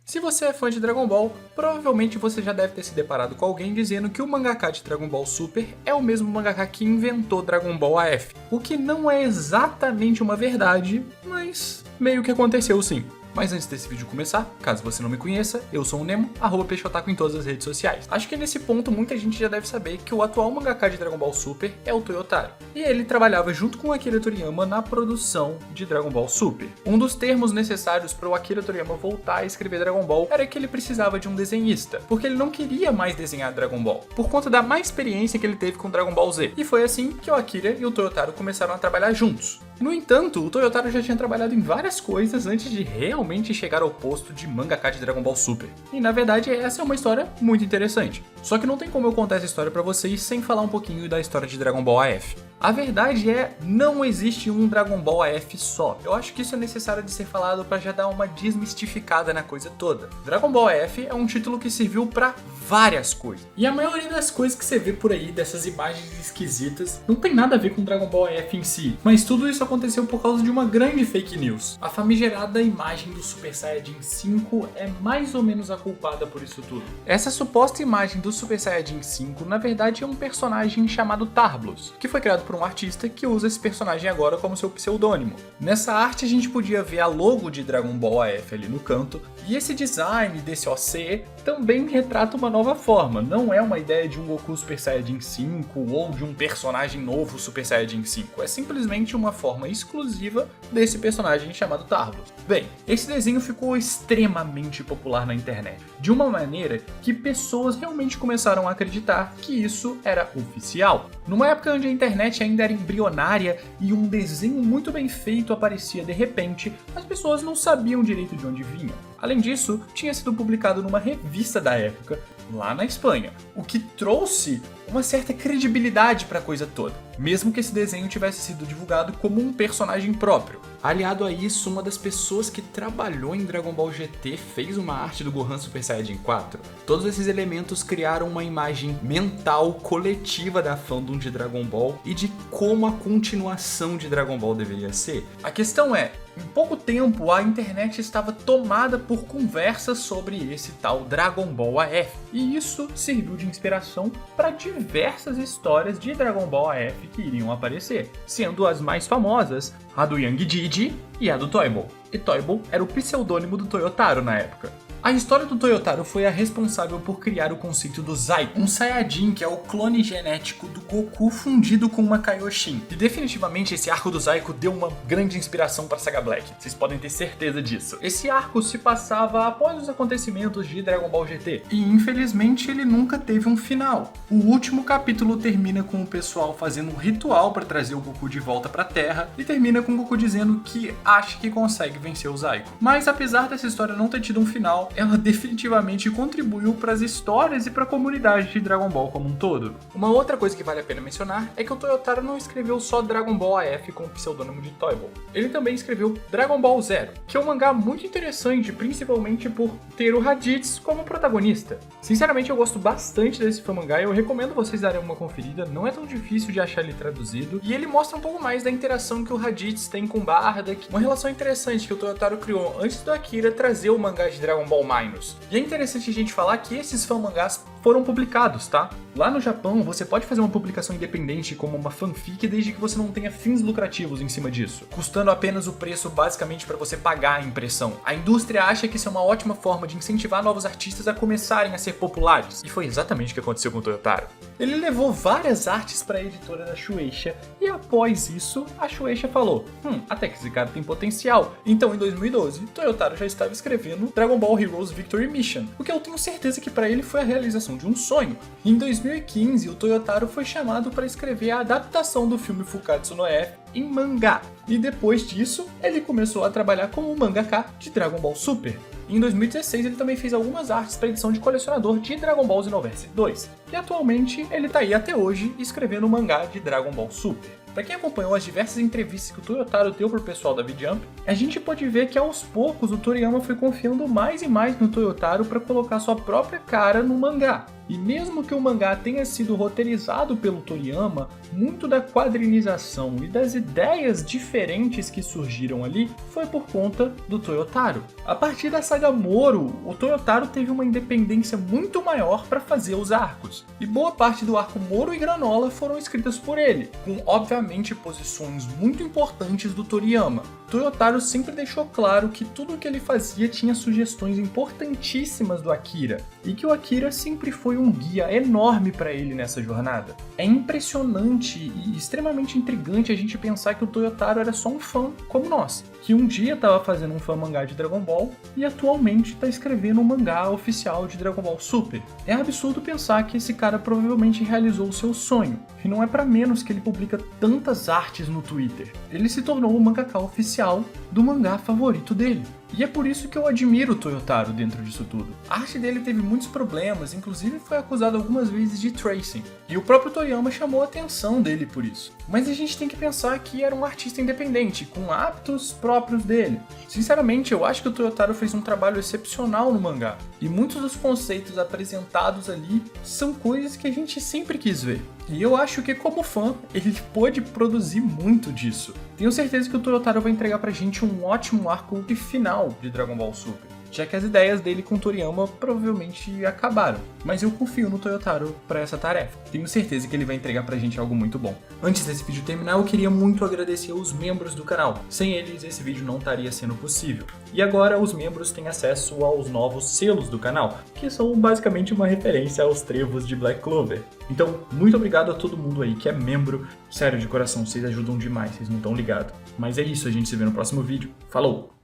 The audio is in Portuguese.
Se você é fã de Dragon Ball, provavelmente você já deve ter se deparado com alguém dizendo que o mangaka de Dragon Ball Super é o mesmo mangaka que inventou Dragon Ball AF. O que não é exatamente uma verdade, mas meio que aconteceu sim. Mas antes desse vídeo começar, caso você não me conheça, eu sou o Nemo, @peixotaku em todas as redes sociais. Acho que nesse ponto muita gente já deve saber que o atual mangaka de Dragon Ball Super é o Toyotaro. E ele trabalhava junto com o Akira Toriyama na produção de Dragon Ball Super. Um dos termos necessários para o Akira Toriyama voltar a escrever Dragon Ball era que ele precisava de um desenhista, porque ele não queria mais desenhar Dragon Ball, por conta da má experiência que ele teve com Dragon Ball Z. E foi assim que o Akira e o Toyotaro começaram a trabalhar juntos. No entanto, o Toyotaro já tinha trabalhado em várias coisas antes de realmente chegar ao posto de mangaka de Dragon Ball Super. E na verdade essa é uma história muito interessante. Só que não tem como eu contar essa história pra vocês sem falar um pouquinho da história de Dragon Ball AF. A verdade é, não existe um Dragon Ball AF só. Eu acho que isso é necessário de ser falado pra já dar uma desmistificada na coisa toda. Dragon Ball AF é um título que serviu pra várias coisas. E a maioria das coisas que você vê por aí, dessas imagens esquisitas, não tem nada a ver com Dragon Ball AF em si. Mas tudo isso aconteceu por causa de uma grande fake news. A famigerada imagem do Super Saiyajin 5 é mais ou menos a culpada por isso tudo. Essa suposta imagem do Super Saiyajin 5, na verdade, é um personagem chamado Tarblus, que foi criado por um artista que usa esse personagem agora como seu pseudônimo. Nessa arte a gente podia ver a logo de Dragon Ball AF ali no canto, e esse design desse OC também retrata uma nova forma. Não é uma ideia de um Goku Super Saiyajin 5 ou de um personagem novo Super Saiyajin 5, é simplesmente uma forma exclusiva desse personagem chamado Tarblus. Bem, esse desenho ficou extremamente popular na internet, de uma maneira que pessoas realmente começaram a acreditar que isso era oficial. Numa época onde a internet ainda era embrionária e um desenho muito bem feito aparecia de repente, as pessoas não sabiam direito de onde vinha. Além disso, tinha sido publicado numa revista da época, lá na Espanha, o que trouxe uma certa credibilidade para a coisa toda, mesmo que esse desenho tivesse sido divulgado como um personagem próprio. Aliado a isso, uma das pessoas que trabalhou em Dragon Ball GT fez uma arte do Gohan Super Saiyajin 4. Todos esses elementos criaram uma imagem mental coletiva da fandom de Dragon Ball e de como a continuação de Dragon Ball deveria ser. A questão é, em pouco tempo a internet estava tomada por conversas sobre esse tal Dragon Ball AF, e isso serviu de inspiração para diversas histórias de Dragon Ball AF que iriam aparecer, sendo as mais famosas a do Young Didi e a do Toyble. E Toyble era o pseudônimo do Toyotaro na época. A história do Toyotaro foi a responsável por criar o conceito do Zaico, um Saiyajin que é o clone genético do Goku fundido com uma Kaioshin. E definitivamente esse arco do Zaico deu uma grande inspiração para a saga Black, vocês podem ter certeza disso. Esse arco se passava após os acontecimentos de Dragon Ball GT, e infelizmente ele nunca teve um final. O último capítulo termina com o pessoal fazendo um ritual para trazer o Goku de volta para a Terra, e termina com o Goku dizendo que acha que consegue vencer o Zaico. Mas apesar dessa história não ter tido um final, ela definitivamente contribuiu para as histórias e para a comunidade de Dragon Ball como um todo. Uma outra coisa que vale a pena mencionar é que o Toyotaro não escreveu só Dragon Ball AF com o pseudônimo de Toyble. Ele também escreveu Dragon Ball Zero, que é um mangá muito interessante, principalmente por ter o Raditz como protagonista. Sinceramente, eu gosto bastante desse mangá e eu recomendo vocês darem uma conferida, não é tão difícil de achar ele traduzido, e ele mostra um pouco mais da interação que o Raditz tem com Bardock, uma relação interessante que o Toyotaro criou antes do Akira trazer o mangá de Dragon Ball Minus. E é interessante a gente falar que esses fan-mangás foram publicados, tá? Lá no Japão, você pode fazer uma publicação independente como uma fanfic desde que você não tenha fins lucrativos em cima disso, custando apenas o preço basicamente para você pagar a impressão. A indústria acha que isso é uma ótima forma de incentivar novos artistas a começarem a ser populares, e foi exatamente o que aconteceu com o Toyotaro. Ele levou várias artes para a editora da Shueisha, e após isso, a Shueisha falou, até que esse cara tem potencial. Então, em 2012, Toyotaro já estava escrevendo Dragon Ball Heroes Victory Mission, o que eu tenho certeza que para ele foi a realização de um sonho. Em 2015, o Toyotaro foi chamado para escrever a adaptação do filme Fukatsu no F em mangá, e depois disso, ele começou a trabalhar como mangaka de Dragon Ball Super. Em 2016, ele também fez algumas artes para edição de colecionador de Dragon Ball Xenoverse 2, e atualmente ele tá aí até hoje escrevendo o mangá de Dragon Ball Super. Para quem acompanhou as diversas entrevistas que o Toyotaro deu pro pessoal da V-Jump, a gente pode ver que aos poucos o Toriyama foi confiando mais e mais no Toyotaro para colocar sua própria cara no mangá. E mesmo que o mangá tenha sido roteirizado pelo Toriyama, muito da quadrinização e das ideias diferentes que surgiram ali foi por conta do Toyotaro. A partir da saga Moro, o Toyotaro teve uma independência muito maior para fazer os arcos, e boa parte do arco Moro e Granola foram escritas por ele, com obviamente posições muito importantes do Toriyama. Toyotaro sempre deixou claro que tudo o que ele fazia tinha sugestões importantíssimas do Akira, e que o Akira sempre foi um guia enorme para ele nessa jornada. É impressionante e extremamente intrigante a gente pensar que o Toyotaro era só um fã como nós, que um dia estava fazendo um fã mangá de Dragon Ball e atualmente está escrevendo um mangá oficial de Dragon Ball Super. É absurdo pensar que esse cara provavelmente realizou o seu sonho, e não é para menos que ele publica tantas artes no Twitter. Ele se tornou o mangaka oficial do mangá favorito dele. E é por isso que eu admiro o Toyotaro dentro disso tudo. A arte dele teve muitos problemas, inclusive foi acusado algumas vezes de tracing, e o próprio Toriyama chamou a atenção dele por isso. Mas a gente tem que pensar que era um artista independente, com hábitos próprios dele. Sinceramente, eu acho que o Toyotaro fez um trabalho excepcional no mangá, e muitos dos conceitos apresentados ali são coisas que a gente sempre quis ver. E eu acho que, como fã, ele pôde produzir muito disso. Tenho certeza que o Toyotaro vai entregar pra gente um ótimo arco final de Dragon Ball Super, já que as ideias dele com Toriyama provavelmente acabaram. Mas eu confio no Toyotaro para essa tarefa. Tenho certeza que ele vai entregar pra gente algo muito bom. Antes desse vídeo terminar, eu queria muito agradecer os membros do canal. Sem eles, esse vídeo não estaria sendo possível. E agora, os membros têm acesso aos novos selos do canal, que são basicamente uma referência aos trevos de Black Clover. Então, muito obrigado a todo mundo aí que é membro. Sério, de coração, vocês ajudam demais, vocês não estão ligados. Mas é isso, a gente se vê no próximo vídeo. Falou!